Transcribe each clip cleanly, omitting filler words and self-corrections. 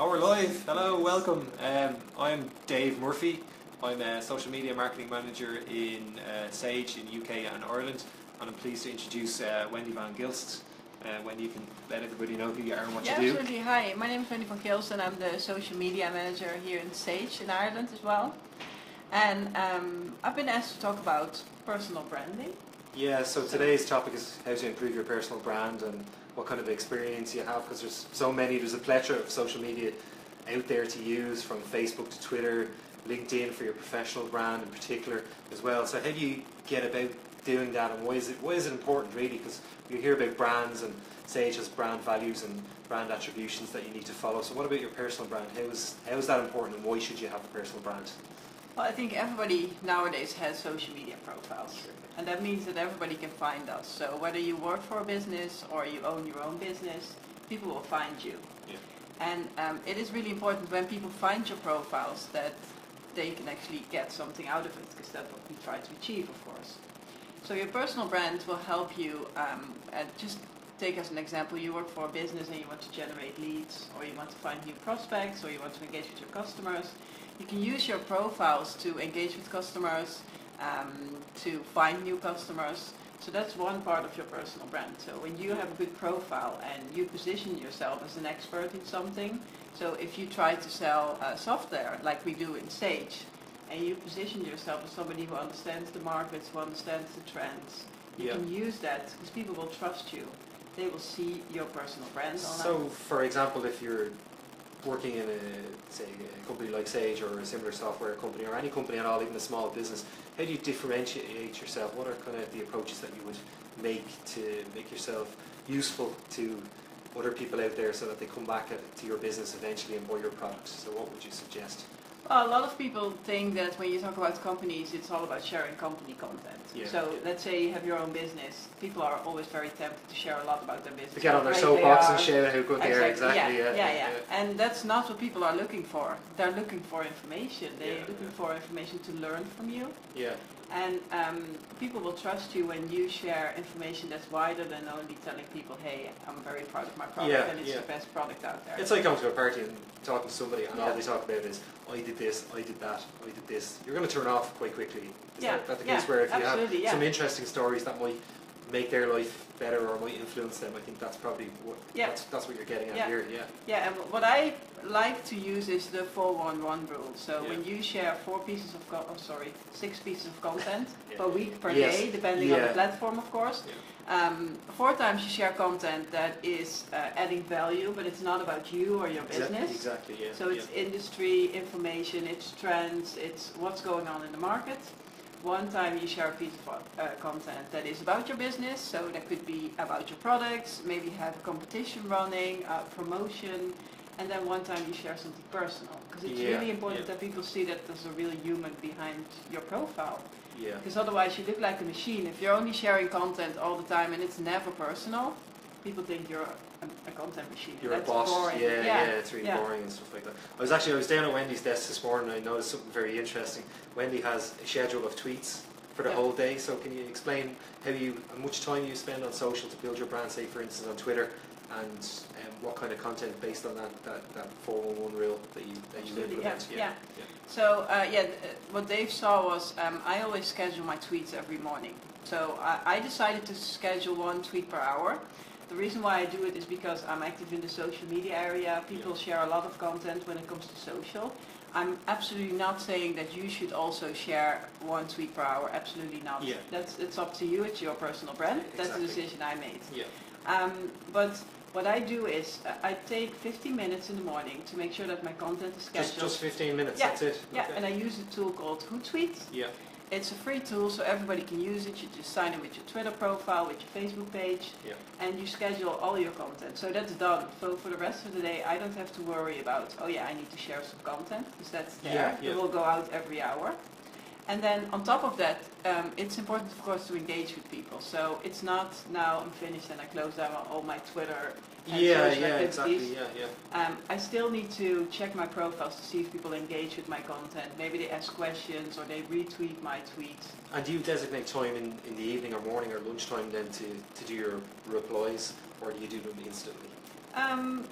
Oh, we're live. Hello, welcome. I'm Dave Murphy. I'm a social media marketing manager in Sage in UK and Ireland, and I'm pleased to introduce Wendy Van Gilst. Wendy, you can let everybody know who you are and what you do. Absolutely. Hi, my name is Wendy Van Gilst and I'm the social media manager here in Sage in Ireland as well. And I've been asked to talk about personal branding. Yeah, so today's topic is how to improve your personal brand and what kind of experience you have, because there's a plethora of social media out there to use, from Facebook to Twitter, LinkedIn for your professional brand in particular as well. So how do you get about doing that, and why is it important really? Because you hear about brands, and Sage has brand values and brand attributions that you need to follow. So what about your personal brand? How is that important, and why should you have a personal brand? Well, I think everybody nowadays has social media profiles. And that means that everybody can find us. So whether you work for a business or you own your own business, people will find you. Yeah. And it is really important when people find your profiles that they can actually get something out of it, because that's what we try to achieve, of course. So your personal brand will help you, just take as an example, you work for a business and you want to generate leads, or you want to find new prospects, or you want to engage with your customers. You can use your profiles to engage with customers, to find new customers. So that's one part of your personal brand. So when you have a good profile and you position yourself as an expert in something, so if you try to sell software like we do in Sage, and you position yourself as somebody who understands the markets, who understands the trends, you can use that because people will trust you. They will see your personal brand on So for example, if you're working in a company like Sage or a similar software company, or any company at all, even a small business, how do you differentiate yourself? What are kind of the approaches that you would make to make yourself useful to other people out there so that they come back to your business eventually and buy your products? So what would you suggest? Well, a lot of people think that when you talk about companies, it's all about sharing company content. Yeah. So let's say you have your own business. People are always very tempted to share a lot about their business. To get on their soapbox and share how good they are. Exactly. Yeah. And that's not what people are looking for. They're looking for information. They're looking for information to learn from you. Yeah. And people will trust you when you share information that's wider than only telling people, hey, I'm very proud of my product and it's the best product out there. It's like going to a party and talking to somebody and all they talk about is, I did this, I did that, I did this. You're going to turn off quite quickly. Is that the case where if you have some interesting stories that might make their life better or might influence them, I think that's probably what that's what you're getting at here. Yeah, and what I like to use is the 4-1-1 rule. So when you share 6 pieces of content per week, per day, depending on the platform, of course. 4 times you share content that is adding value, but it's not about you or your business. Exactly. Yeah. So it's industry information, it's trends, it's what's going on in the market. 1 time you share a piece of content that is about your business, so that could be about your products, maybe you have a competition running, promotion, and then 1 time you share something personal, because it's really important that people see that there's a real human behind your profile. Yeah. Because otherwise you look like a machine. If you're only sharing content all the time and it's never personal, people think you're a content machine. You're That's a boss. boring. It's really boring and stuff like that. I was down at Wendy's desk this morning and I noticed something very interesting. Wendy has a schedule of tweets for the whole day, so can you explain how much time you spend on social to build your brand, say for instance on Twitter, and what kind of content based on that 4-1-1 rule that you implement? So what Dave saw was I always schedule my tweets every morning. So I decided to schedule 1 tweet per hour. The reason why I do it is because I'm active in the social media area. People share a lot of content when it comes to social. I'm absolutely not saying that you should also share 1 tweet per hour. Absolutely not. It's up to you. It's your personal brand. That's the decision I made. But what I do is I take 15 minutes in the morning to make sure that my content is scheduled. Just 15 minutes, that's it? Yeah, and I use a tool called Hootsuite. It's a free tool, so everybody can use it. You just sign in with your Twitter profile, with your Facebook page, and you schedule all your content. So that's done. So for the rest of the day, I don't have to worry about, I need to share some content, because that's there. It will go out every hour. And then on top of that, it's important, of course, to engage with people. So it's not now I'm finished and I close down all my Twitter and social activities. I still need to check my profiles to see if people engage with my content. Maybe they ask questions or they retweet my tweets. And do you designate time in the evening or morning or lunchtime then to do your replies, or do you do them instantly?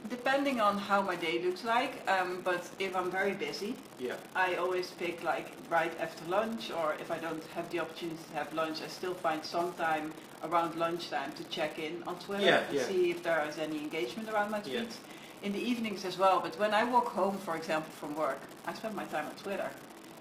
Depending on how my day looks like, but if I'm very busy, Yeah. I always pick like right after lunch, or if I don't have the opportunity to have lunch, I still find some time around lunchtime to check in on Twitter and see if there is any engagement around my tweets. In the evenings as well, but when I walk home, for example, from work, I spend my time on Twitter.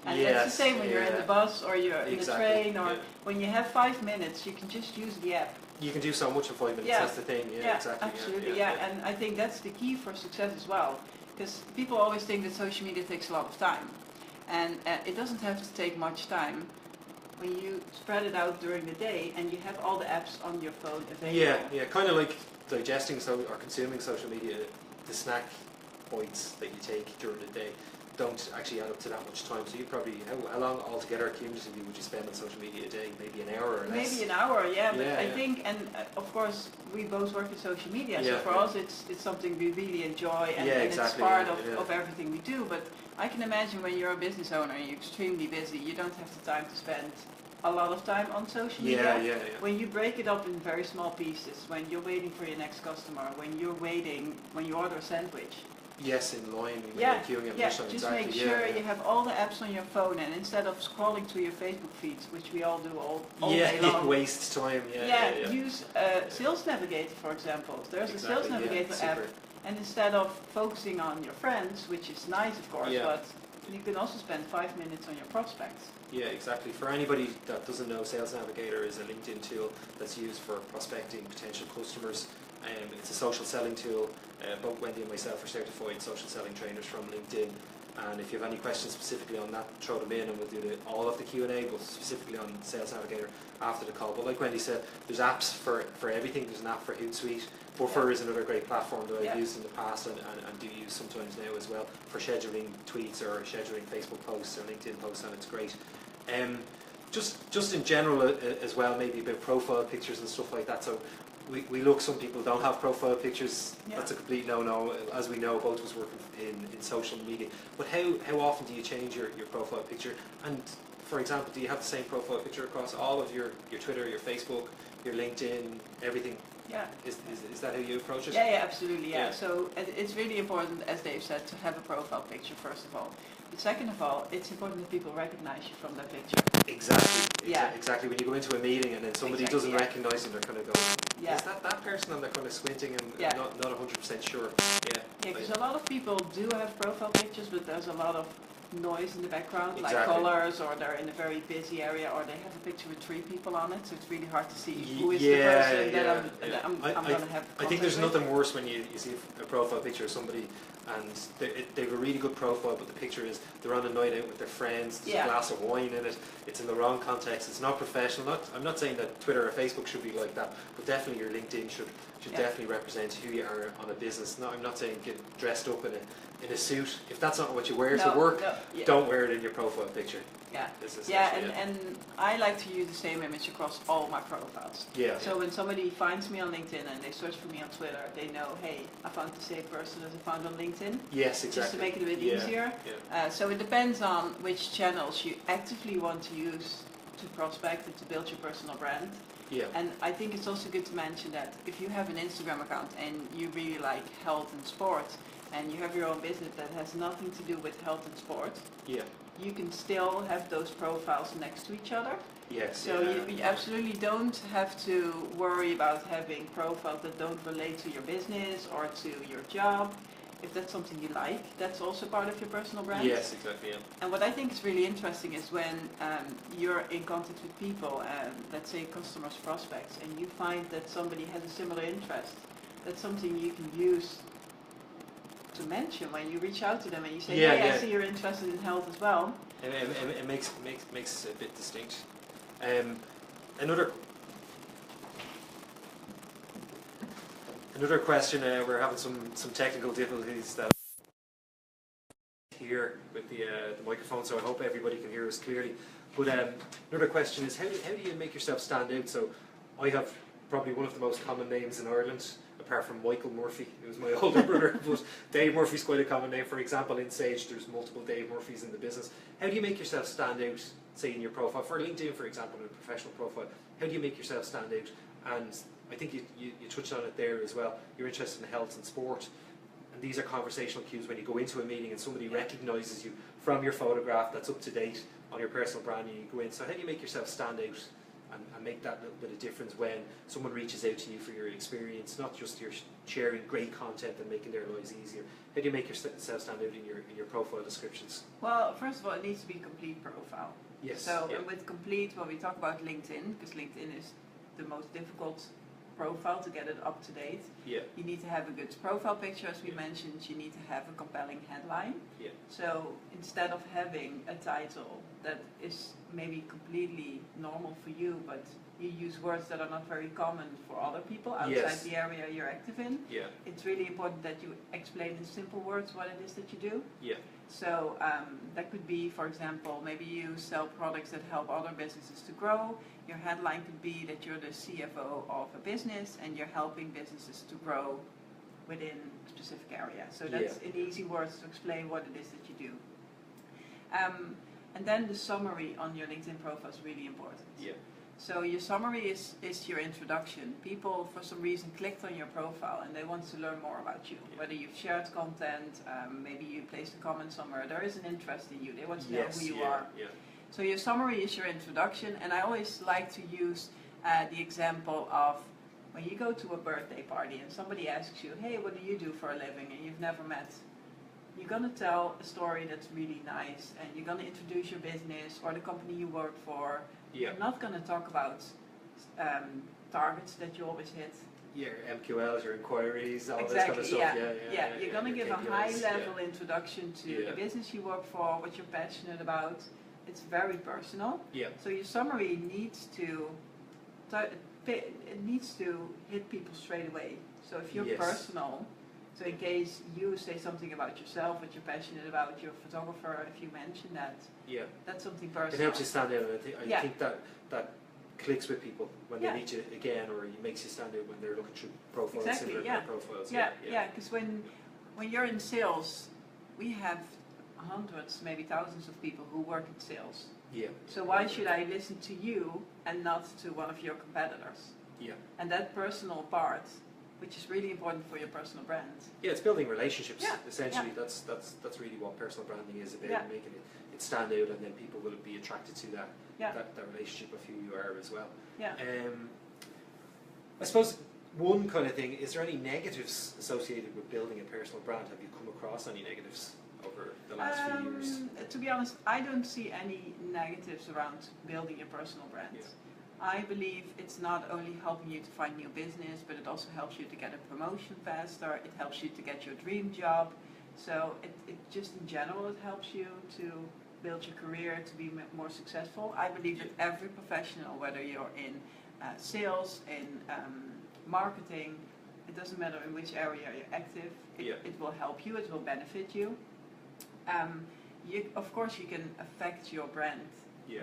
And that's the same when you're in the bus or you're in the train, or when you have 5 minutes, you can just use the app. You can do so much in 5 minutes, that's the thing. Yeah, exactly. Absolutely, and I think that's the key for success as well. Because people always think that social media takes a lot of time. And it doesn't have to take much time when you spread it out during the day and you have all the apps on your phone available. Yeah, kind of like digesting or consuming social media, the snack bites that you take during the day don't actually add up to that much time. So you probably, how long altogether cumulatively would you spend on social media a day? Maybe an hour or less? Maybe an hour, but I think, and of course we both work in social media, so for us it's something we really enjoy, and it's part of everything we do. But I can imagine when you're a business owner and you're extremely busy, you don't have the time to spend a lot of time on social media. When you break it up in very small pieces, when you're waiting for your next customer, when you order a sandwich. Yes, in line, when you're queuing at just make sure you have all the apps on your phone, and instead of scrolling through your Facebook feeds, which we all do all day long. Waste time, use Sales Navigator, for example. There's a Sales Navigator app, and instead of focusing on your friends, which is nice of course, but you can also spend 5 minutes on your prospects. Yeah, exactly. For anybody that doesn't know, Sales Navigator is a LinkedIn tool that's used for prospecting potential customers. It's a social selling tool. Both Wendy and myself are certified social selling trainers from LinkedIn. And if you have any questions specifically on that, throw them in and we'll do all of the Q&A, but specifically on Sales Navigator after the call. But like Wendy said, there's apps for everything. There's an app for Hootsuite. Buffer is another great platform that I've used in the past and do use sometimes now as well for scheduling tweets or scheduling Facebook posts or LinkedIn posts, and it's great. Just in general as well, maybe about profile pictures and stuff like that. So we look, some people don't have profile pictures. That's a complete no-no. As we know, both of us work in social media. But how often do you change your profile picture? And for example, do you have the same profile picture across all of your Twitter, your Facebook, your LinkedIn, everything? Yeah. Is that how you approach it? Yeah, absolutely, So it's really important, as Dave said, to have a profile picture first of all. But second of all, it's important that people recognize you from that picture. Exactly. Exactly. When you go into a meeting and then somebody doesn't recognize you, they're kind of going, is that person? And they're kind of squinting and not 100% sure. Yeah, because a lot of people do have profile pictures, but there's a lot of noise in the background, like colors, or they're in a very busy area, or they have a picture with 3 people on it, so it's really hard to see who is the person that I'm going to have. I think there's nothing worse when you see a profile picture of somebody and they have a really good profile, but the picture is they're on a night out with their friends, there's a glass of wine in it, it's in the wrong context, it's not professional. I'm not saying that Twitter or Facebook should be like that, but definitely your LinkedIn should definitely represent who you are on a business. I'm not saying get dressed up in a suit. If that's not what you wear to work, don't wear it in your profile picture. And I like to use the same image across all my profiles. So when somebody finds me on LinkedIn and they search for me on Twitter, they know, hey, I found the same person as I found on LinkedIn. Yes, exactly. Just to make it a bit easier. So it depends on which channels you actively want to use to prospect and to build your personal brand. And I think it's also good to mention that if you have an Instagram account and you really like health and sport, and you have your own business that has nothing to do with health and sport, you can still have those profiles next to each other. So you absolutely don't have to worry about having profiles that don't relate to your business or to your job. If that's something you like, that's also part of your personal brand. Yes, exactly. And what I think is really interesting is when you're in contact with people, let's say customers, prospects, and you find that somebody has a similar interest, that's something you can use to mention when you reach out to them and you say, hey, I see you're interested in health as well. It makes it a bit distinct. Another question, we're having some technical difficulties that here with the microphone, so I hope everybody can hear us clearly. But another question is, how do you make yourself stand out? So I have probably one of the most common names in Ireland, apart from Michael Murphy, who's my older brother, but Dave Murphy's quite a common name. For example, in Sage, there's multiple Dave Murphys in the business. How do you make yourself stand out, say in your profile, for LinkedIn, for example, in a professional profile? How do you make yourself stand out? And I think you touched on it there as well. You're interested in health and sport, and these are conversational cues when you go into a meeting and somebody recognises you from your photograph that's up to date on your personal brand, and you go in. So how do you make yourself stand out and make that little bit of difference when someone reaches out to you for your experience, not just you're sharing great content and making their lives easier? How do you make yourself stand out in your profile descriptions? Well, first of all, it needs to be a complete profile. Yes. So with complete, when we talk about LinkedIn, because LinkedIn is the most difficult profile to get it up to date. Yeah. You need to have a good profile picture, as we mentioned. You need to have a compelling headline. Yeah. So instead of having a title that is maybe completely normal for you, but you use words that are not very common for other people outside the area you're active in, it's really important that you explain in simple words what it is that you do. Yeah. So that could be, for example, maybe you sell products that help other businesses to grow. Your headline could be that you're the CFO of a business and you're helping businesses to grow within a specific area. So that's in easy words to explain what it is that you do. And then the summary on your LinkedIn profile is really important. Yeah. So your summary is your introduction. People, for some reason, clicked on your profile and they want to learn more about you. Whether you've shared content, maybe you placed a comment somewhere, there is an interest in you. They want to know who you are. Yeah. So your summary is your introduction, and I always like to use the example of when you go to a birthday party and somebody asks you, hey, what do you do for a living, and you've never met. You're going to tell a story that's really nice, and you're going to introduce your business or the company you work for. Yeah. You're not going to talk about targets that you always hit. Your MQLs, your inquiries, all this kind of stuff. You're going to give a high-level introduction to the business you work for, what you're passionate about. It's very personal. Yeah. So your summary needs to hit people straight away. So if you're personal, so in case you say something about yourself, what you're passionate about, you're a photographer, if you mention that, that's something personal. It helps you stand out, and I think that clicks with people when they meet you again, or it makes you stand out when they're looking through profiles, similar profiles. Because when you're in sales, we have hundreds, maybe thousands of people who work in sales. Yeah. So why should I listen to you and not to one of your competitors? Yeah. And that personal part, which is really important for your personal brand. Yeah, it's building relationships. Essentially, that's really what personal branding is about, making it stand out, and then people will be attracted to that relationship of who you are as well. Yeah. I suppose one kind of thing, is there any negatives associated with building a personal brand? Have you come across any negatives over the last few years? To be honest, I don't see any negatives around building a personal brand. Yeah. I believe it's not only helping you to find new business, but it also helps you to get a promotion faster. It helps you to get your dream job. So it just in general, it helps you to build your career, to be more successful. I believe that every professional, whether you're in sales, in marketing, it doesn't matter in which area you're active, it will help you, it will benefit you. Of course, you can affect your brand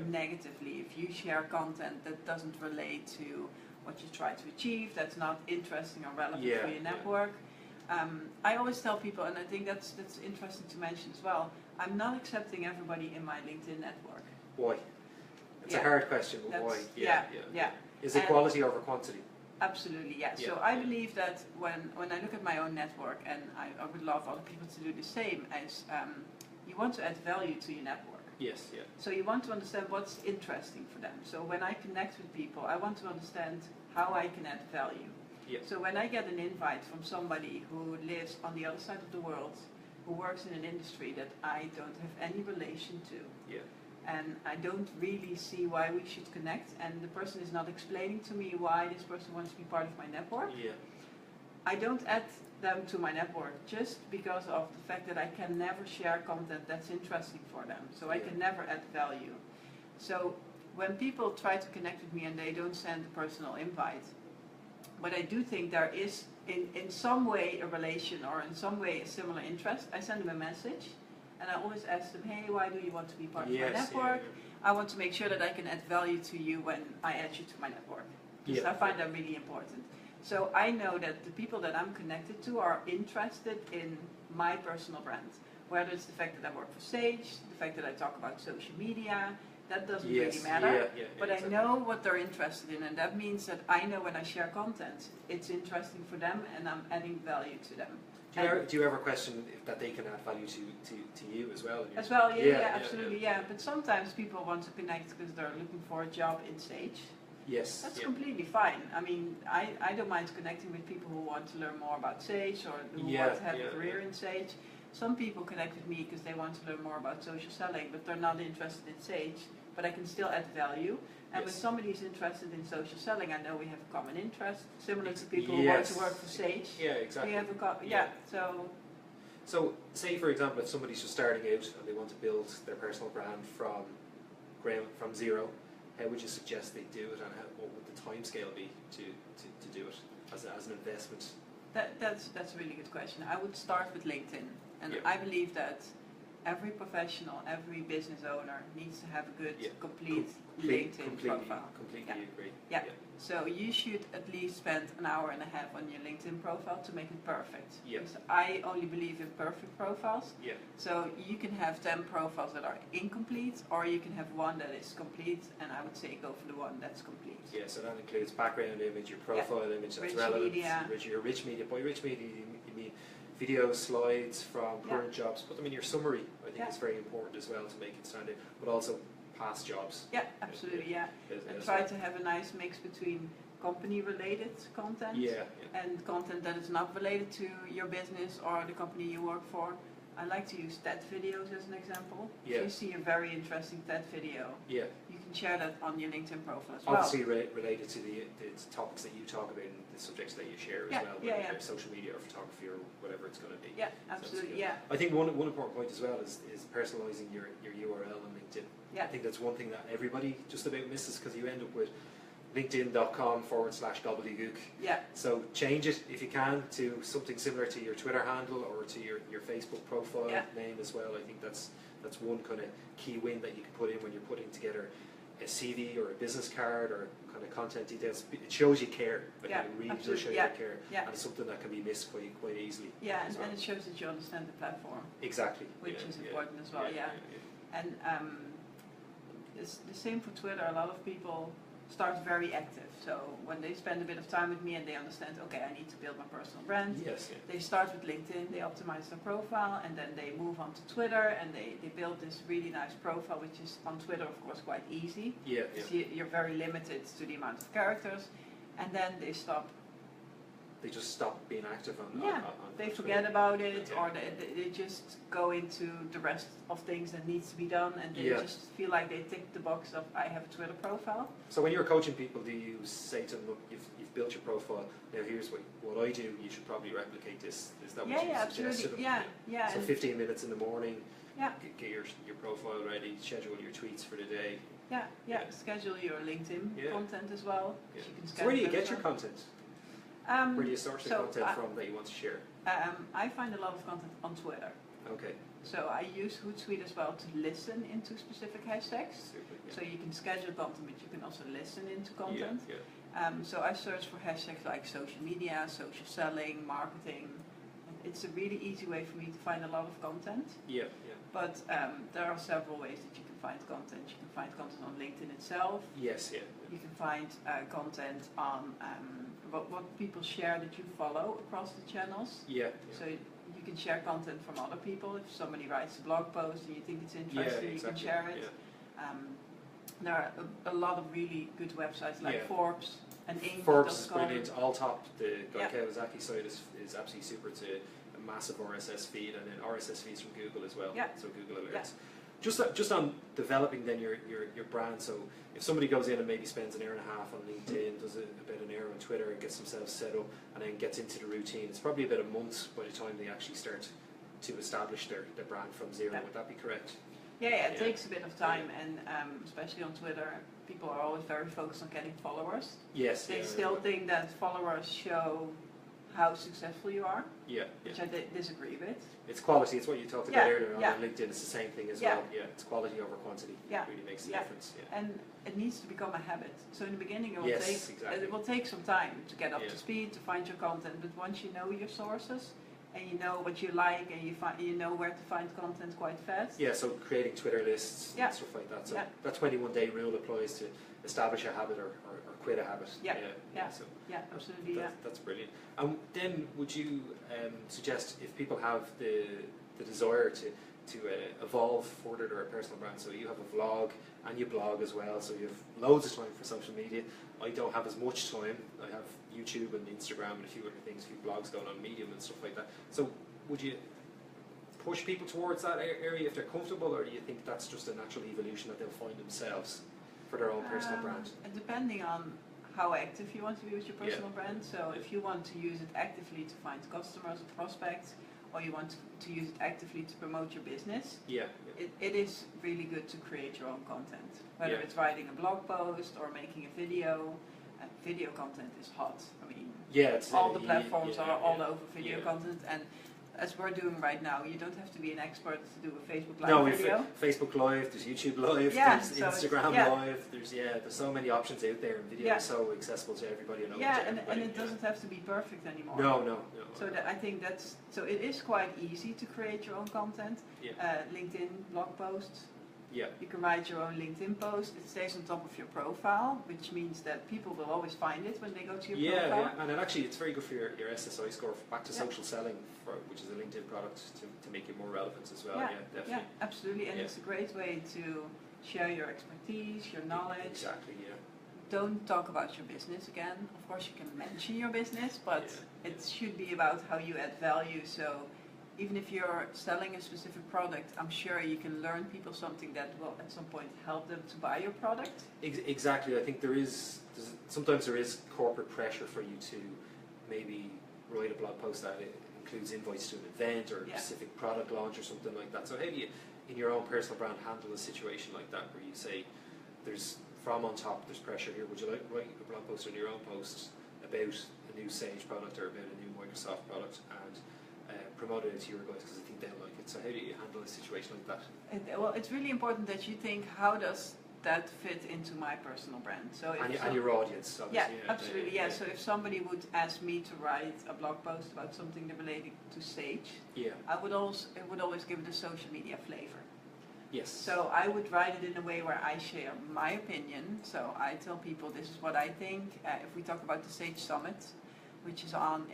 negatively if you share content that doesn't relate to what you try to achieve, that's not interesting or relevant for your network. I always tell people, and I think that's interesting to mention as well, I'm not accepting everybody in my LinkedIn network. Why? It's a hard question, but why? Is it quality over quantity? Absolutely, So I believe that when I look at my own network, and I would love other people to do the same, as you want to add value to your network. Yes, So you want to understand what's interesting for them. So when I connect with people, I want to understand how I can add value. So when I get an invite from somebody who lives on the other side of the world, who works in an industry that I don't have any relation to, and I don't really see why we should connect, and the person is not explaining to me why this person wants to be part of my network, I don't add them to my network just because of the fact that I can never share content that's interesting for them. So I can never add value. So when people try to connect with me and they don't send a personal invite, but I do think there is in some way a relation or in some way a similar interest, I send them a message and I always ask them, hey, why do you want to be part of my network? I want to make sure that I can add value to you when I add you to my network. Because I find that really important. So I know that the people that I'm connected to are interested in my personal brand. Whether it's the fact that I work for Sage, the fact that I talk about social media, that doesn't Yes, really matter. yeah, But exactly. I know what they're interested in, and that means that I know when I share content, it's interesting for them, and I'm adding value to them. Do you ever question if that they can add value to you as well? As well, yeah, absolutely, yeah. But sometimes people want to connect because they're looking for a job in Sage. Yes. That's completely fine. I mean, I don't mind connecting with people who want to learn more about Sage or who want to have a career in Sage. Some people connect with me because they want to learn more about social selling, but they're not interested in Sage. But I can still add value. And when somebody is interested in social selling, I know we have a common interest, similar to people who want to work for Sage. Yeah, exactly. We have So, say for example, if somebody's just starting out and they want to build their personal brand from zero, how would you suggest they do it, and what would the time scale be to do it as an investment? That's a really good question. I would start with LinkedIn, and I believe that every professional, every business owner needs to have a good, complete LinkedIn profile. Completely agree. Yeah. So you should at least spend an hour and a half on your LinkedIn profile to make it perfect. Yeah. Because I only believe in perfect profiles. Yeah. So you can have 10 profiles that are incomplete, or you can have one that is complete, and I would say go for the one that's complete. Yeah, so that includes background image, your profile image that's relevant, your rich media. By rich media, you mean videos, slides from current jobs, but I mean your summary, I think is very important as well to make it stand out, but also past jobs. Yeah, absolutely, and try to have a nice mix between company-related content and content that is not related to your business or the company you work for. I like to use TED videos as an example. If you see a very interesting TED video, you can share that on your LinkedIn profile as well. Obviously related to the topics that you talk about and the subjects that you share as well, whether they're social media or photography or whatever it's going to be. Yeah, absolutely, I think one important point as well is personalising your URL on LinkedIn. I think that's one thing that everybody just about misses, because you end up with linkedin.com/gobbledygook. So change it if you can to something similar to your Twitter handle or to your Facebook profile name as well. I think that's one kind of key win that you can put in when you're putting together a CV or a business card or kind of content details. It shows you care. Like it really does show you care. And it's something that can be missed quite easily. And it shows that you understand the platform. Exactly. Which is important as well. And it's the same for Twitter. A lot of people start very active. So when they spend a bit of time with me and they understand, okay, I need to build my personal brand, they start with LinkedIn, they optimize their profile, and then they move on to Twitter, and they build this really nice profile, which is on Twitter, of course, quite easy. You're very limited to the amount of characters, and then they just stop being active on they forget about it, or they just go into the rest of things that needs to be done, and they just feel like they tick the box of I have a Twitter profile. So when you're coaching people, do you say to them, look, you've built your profile, now here's what I do, you should probably replicate this? Is that what you suggest to them? So 15 minutes in the morning, get your profile ready, schedule your tweets for the day. Schedule your LinkedIn content as well. You can so where do you get your content? Where do you source the content from that you want to share? I find a lot of content on Twitter. Okay. So I use Hootsuite as well to listen into specific hashtags. So you can schedule content, but you can also listen into content. So I search for hashtags like social media, social selling, marketing. It's a really easy way for me to find a lot of content. But there are several ways that you can find content. You can find content on LinkedIn itself. You can find content on what people share that you follow across the channels. So you can share content from other people. If somebody writes a blog post and you think it's interesting, you can share it. There are a lot of really good websites like Forbes and Inc. Forbes is brilliant. All top. The Guy Kawasaki site is absolutely super. It's a massive RSS feed, and then RSS feeds from Google as well. So Google Alerts. Just on developing then your brand. So if somebody goes in and maybe spends an hour and a half on LinkedIn, does about an hour on Twitter, and gets themselves set up, and then gets into the routine, it's probably about a month by the time they actually start to establish their brand from zero. Would that be correct? It takes a bit of time, and especially on Twitter, people are always very focused on getting followers. They still think that followers show how successful you are, which I disagree with. It's quality. It's what you talked about earlier on LinkedIn. It's the same thing as well. It's quality over quantity. It really makes a difference. And it needs to become a habit. So in the beginning, it will take some time to get up to speed, to find your content. But once you know your sources, and you know what you like, and you know where to find content quite fast. Yeah, so creating Twitter lists and stuff like that. So that 21-day rule applies to establish a habit or quit a habit. So absolutely. That's brilliant. And then would you suggest, if people have the desire to evolve further their personal brand, so you have a vlog and you blog as well, so you have loads of time for social media. I don't have as much time. I have YouTube and Instagram and a few other things, a few blogs going on Medium and stuff like that. So would you push people towards that area if they're comfortable, or do you think that's just a natural evolution that they'll find themselves for their own personal brand? And depending on how active you want to be with your personal brand, so if you want to use it actively to find customers or prospects, or you want to use it actively to promote your business, it is really good to create your own content. Whether it's writing a blog post or making a video. Video content is hot. I mean, all the platforms are all over video content, and as we're doing right now, you don't have to be an expert to do a Facebook Live video. Facebook Live, there's YouTube Live, there's Instagram Live, there's so many options out there, and video is so accessible to everybody. And it doesn't have to be perfect anymore. No. So I think it is quite easy to create your own content. LinkedIn blog posts. You can write your own LinkedIn post. It stays on top of your profile, which means that people will always find it when they go to your profile. And it's very good for your SSI score, back to social selling, which is a LinkedIn product, to make it more relevant as well. Definitely. Yeah, absolutely. And it's a great way to share your expertise, your knowledge. Exactly, Don't talk about your business again. Of course, you can mention your business, but it should be about how you add value. So even if you're selling a specific product, I'm sure you can learn people something that will at some point help them to buy your product. Exactly. I think sometimes there is corporate pressure for you to maybe write a blog post that includes invites to an event or a specific product launch or something like that. So how do you, in your own personal brand, handle a situation like that where you say, there's pressure here, would you like to write a blog post on your own post about a new Sage product or about a new Microsoft product, and promote it to your guys because I think they'll like it. So how do you handle a situation like that? Well, it's really important that you think, how does that fit into my personal brand? So and your audience, obviously. Absolutely. So if somebody would ask me to write a blog post about something related to Sage, I would always give it a social media flavor. Yes. So I would write it in a way where I share my opinion. So I tell people this is what I think. If we talk about the Sage Summit, which is on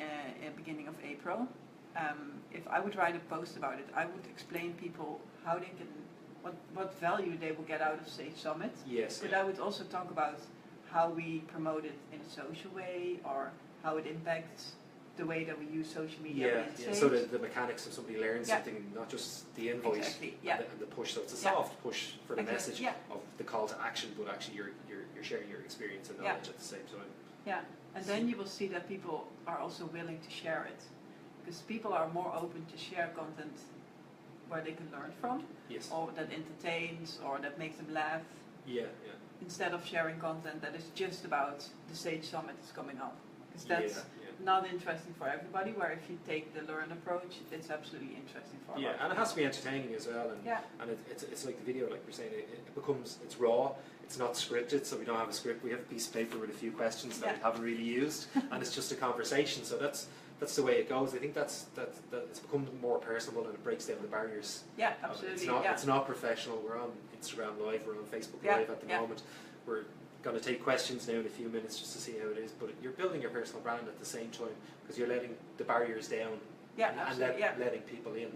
beginning of April, if I would write a post about it, I would explain people how they can, what value they will get out of Sage Summit. Yes. But I would also talk about how we promote it in a social way, or how it impacts the way that we use social media. So the mechanics of somebody learning something, not just the invoice and the push. So it's a soft push for the message of the call to action, but actually you're sharing your experience and knowledge at the same time. Yeah, and then you will see that people are also willing to share it, because people are more open to share content where they can learn from, or that entertains, or that makes them laugh. Instead of sharing content that is just about the Sage Summit is coming up, because that's not interesting for everybody. Where if you take the learn approach, it's absolutely interesting for everybody. And it has to be entertaining as well. And it's like the video, like you're saying, it's raw. It's not scripted, so we don't have a script. We have a piece of paper with a few questions that we haven't really used, and it's just a conversation. So that's the way it goes. I think that it's become more personable, and it breaks down the barriers. Yeah, absolutely. It's not professional. We're on Instagram Live, we're on Facebook Live at the moment. We're going to take questions now in a few minutes just to see how it is, but you're building your personal brand at the same time, because you're letting the barriers down and letting people in.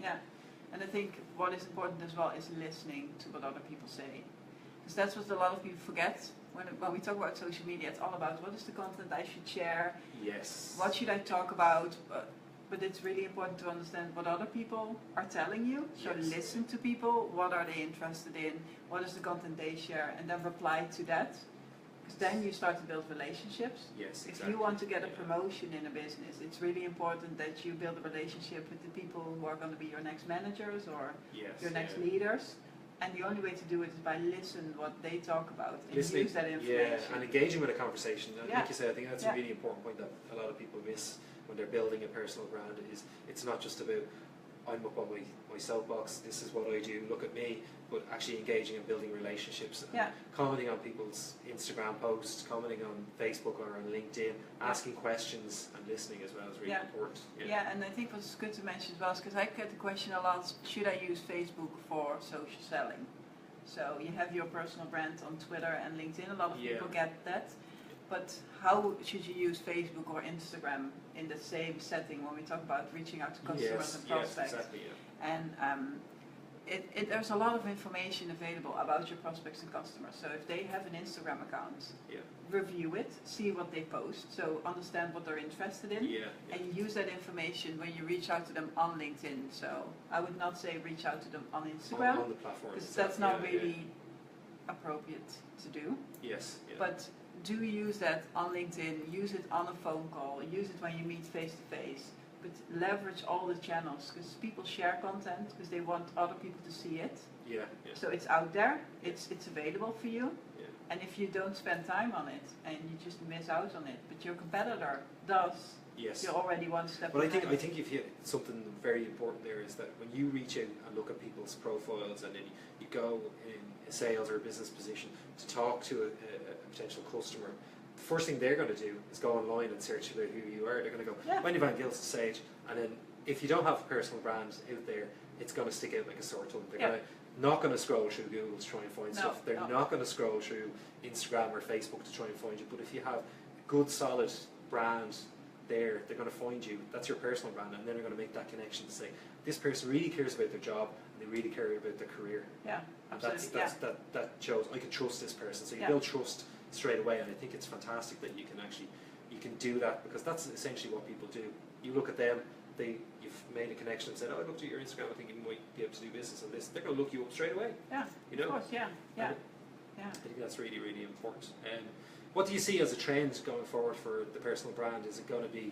And I think what is important as well is listening to what other people say, because that's what a lot of people forget. When we talk about social media, it's all about what is the content I should share, what should I talk about, but it's really important to understand what other people are telling you. So listen to people, what are they interested in, what is the content they share, and then reply to that. Because then you start to build relationships. If you want to get a promotion in a business, it's really important that you build a relationship with the people who are going to be your next managers or your next leaders. And the only way to do it is by listening what they talk about and use that information. And engaging with a conversation. And like you said, I think that's a really important point that a lot of people miss when they're building a personal brand. Is it's not just about I'm up on my soapbox, this is what I do, look at me, but actually engaging and building relationships, Yeah. commenting on people's Instagram posts, commenting on Facebook or on LinkedIn, asking questions and listening as well is really important. Yeah, and I think what's good to mention as well is because I get the question a lot, should I use Facebook for social selling? So you have your personal brand on Twitter and LinkedIn, a lot of people get that. But how should you use Facebook or Instagram in the same setting when we talk about reaching out to customers and prospects? Yes, exactly, And there's a lot of information available about your prospects and customers. So if they have an Instagram account, review it, see what they post, so understand what they're interested in, and use that information when you reach out to them on LinkedIn. So I would not say reach out to them on Instagram, on the platform, because that's not really appropriate to do. Yes. But do use that on LinkedIn, use it on a phone call, use it when you meet face to face, but leverage all the channels, because people share content because they want other people to see it. So it's out there, it's available for you, and if you don't spend time on it and you just miss out on it, but your competitor does, you're already one step behind. I think if you something very important there is that when you reach out and look at people's profiles and then you go in a sales or a business position to talk to a potential customer, the first thing they're going to do is go online and search about who you are. They're going to go, Wendy Van Gilst Sage, and then if you don't have a personal brand out there, it's going to stick out like a sore thumb. They're not going to scroll through Google to try and find stuff. They're not going to scroll through Instagram or Facebook to try and find you. But if you have a good, solid brand there, they're going to find you. That's your personal brand, and then they're going to make that connection to say, this person really cares about their job, and they really care about their career. And that shows, I can trust this person. So you build trust straight away, and I think it's fantastic that you can do that, because that's essentially what people do. You look at them, you've made a connection and said, oh, I looked at your Instagram, I think you might be able to do business on this. They're going to look you up straight away. You know? Of course, I think that's really, really important. What do you see as a trend going forward for the personal brand? Is it going to be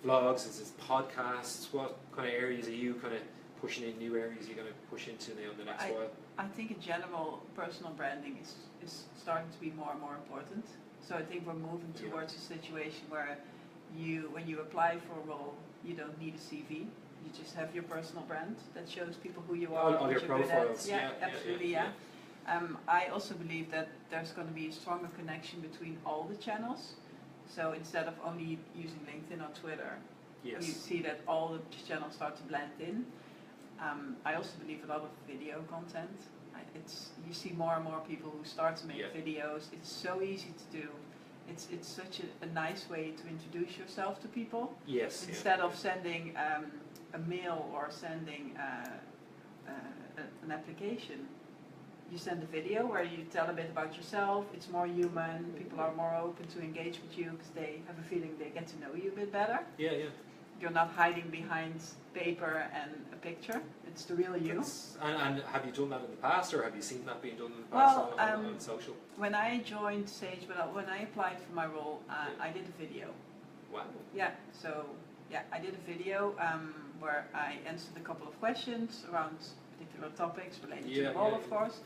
vlogs? Is it podcasts? What kind of areas are you kind of pushing in, new areas you're going to push into now in the next while? I think in general, personal branding is starting to be more and more important. So I think we're moving towards a situation where when you apply for a role, you don't need a CV. You just have your personal brand that shows people who you are. All your profiles. Absolutely. I also believe that there's going to be a stronger connection between all the channels. So instead of only using LinkedIn or Twitter, you see that all the channels start to blend in. I also believe a lot of video content. You see more and more people who start to make videos. It's so easy to do. It's such a nice way to introduce yourself to people. Instead of sending a mail or sending an application, you send a video where you tell a bit about yourself. It's more human. People are more open to engage with you because they have a feeling they get to know you a bit better. You're not hiding behind paper and a picture. It's the real you. And have you done that in the past, or have you seen that being done in the past on social? When I joined Sage, when I applied for my role, I did a video. Wow. I did a video where I answered a couple of questions around particular topics related to the role, of course.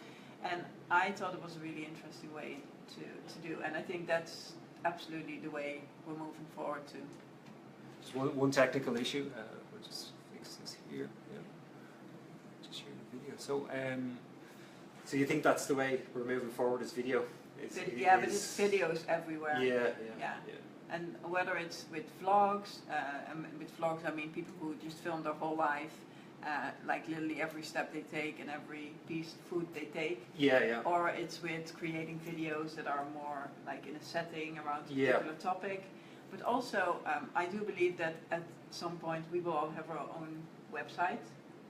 And I thought it was a really interesting way to do. And I think that's absolutely the way we're moving forward to. Just one technical issue. We'll just fix this here. Just share the video. So you think that's the way we're moving forward, is video? But it's videos everywhere. And whether it's with vlogs, and with vlogs I mean people who just film their whole life, like literally every step they take and every piece of food they take. Or it's with creating videos that are more like in a setting around a particular topic. But also, I do believe that at some point we will all have our own website.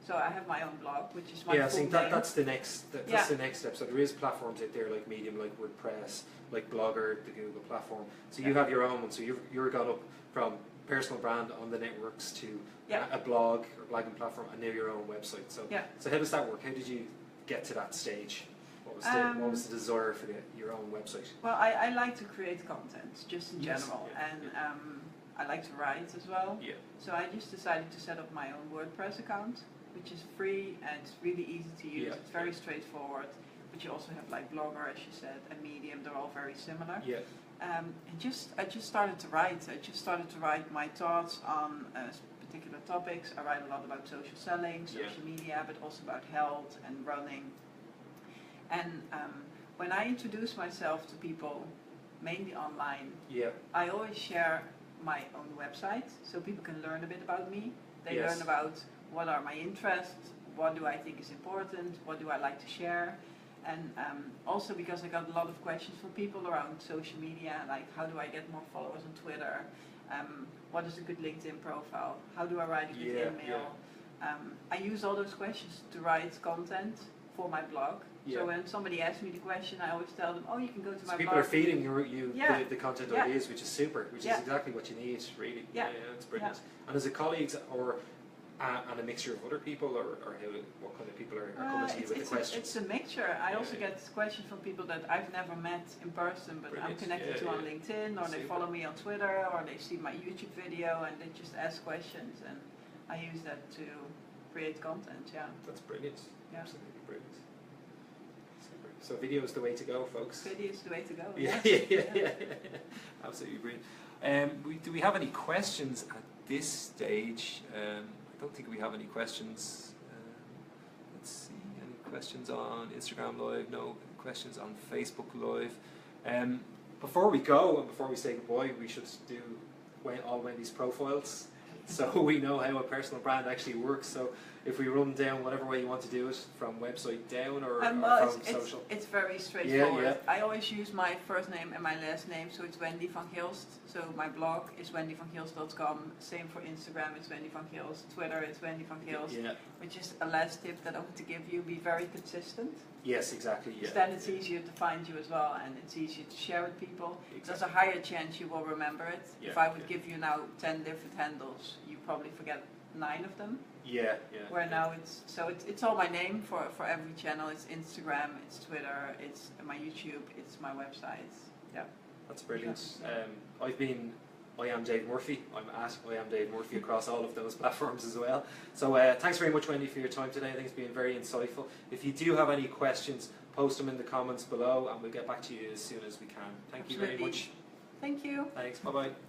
So I have my own blog, which is my full name. That's the next. That's the next step. So there is platforms out there like Medium, like WordPress, like Blogger, the Google platform. So you have your own one. So you're gone up from personal brand on the networks to a blog or blogging platform, and now your own website. So how does that work? How did you get to that stage? What was the desire for your own website? Well, I like to create content, just in general, and I like to write as well. So I just decided to set up my own WordPress account, which is free and it's really easy to use. It's very straightforward. But you also have like Blogger, as you said, and Medium. They're all very similar. I just started to write. I just started to write my thoughts on particular topics. I write a lot about social selling, social media, but also about health and running. And when I introduce myself to people, mainly online, I always share my own website so people can learn a bit about me. They learn about what are my interests, what do I think is important, what do I like to share. And also because I got a lot of questions from people around social media, like how do I get more followers on Twitter, what is a good LinkedIn profile, how do I write a good email. I use all those questions to write content for my blog. So when somebody asks me the question, I always tell them, oh, you can go to my blog. People are feeding you the content ideas, which is super, which is exactly what you need, really. Yeah, it's brilliant. And as a colleague or and a mixture of other people, or what kind of people are coming to you with the questions? It's a mixture. I also get questions from people that I've never met in person, but I'm connected to on LinkedIn, or they follow me on Twitter, or they see my YouTube video and they just ask questions, and I use that to create content. That's brilliant. Absolutely brilliant. Super. So video is the way to go, folks. Video is the way to go. Yeah. Absolutely brilliant. Do we have any questions at this stage? I don't think we have any questions. Let's see, any questions on Instagram Live? No questions on Facebook Live. Before we go and before we say goodbye, we should do all Wendy's profiles so we know how a personal brand actually works. So if we run down whatever way you want to do it, from website down or from social? It's very straightforward. I always use my first name and my last name, so it's Wendy Van Gilst. So my blog is wendyvangilst.com. Same for Instagram, it's Wendy Van Gilst. Twitter, it's Wendy Van Gilst. Which is a last tip that I want to give you: be very consistent. Yes, exactly. Because then it's easier to find you as well, and it's easier to share with people. There's a higher chance you will remember it. If I would give you now 10 different handles, you probably forget 9 of them. Where now it's all my name for every channel. It's Instagram, it's Twitter, it's my YouTube, it's my website. That's brilliant. I am Dave Murphy. I am Dave Murphy across all of those platforms as well. So thanks very much, Wendy, for your time today. I think it's been very insightful. If you do have any questions, post them in the comments below and we'll get back to you as soon as we can. Thank you very much. Thank you. Thanks. Bye-bye.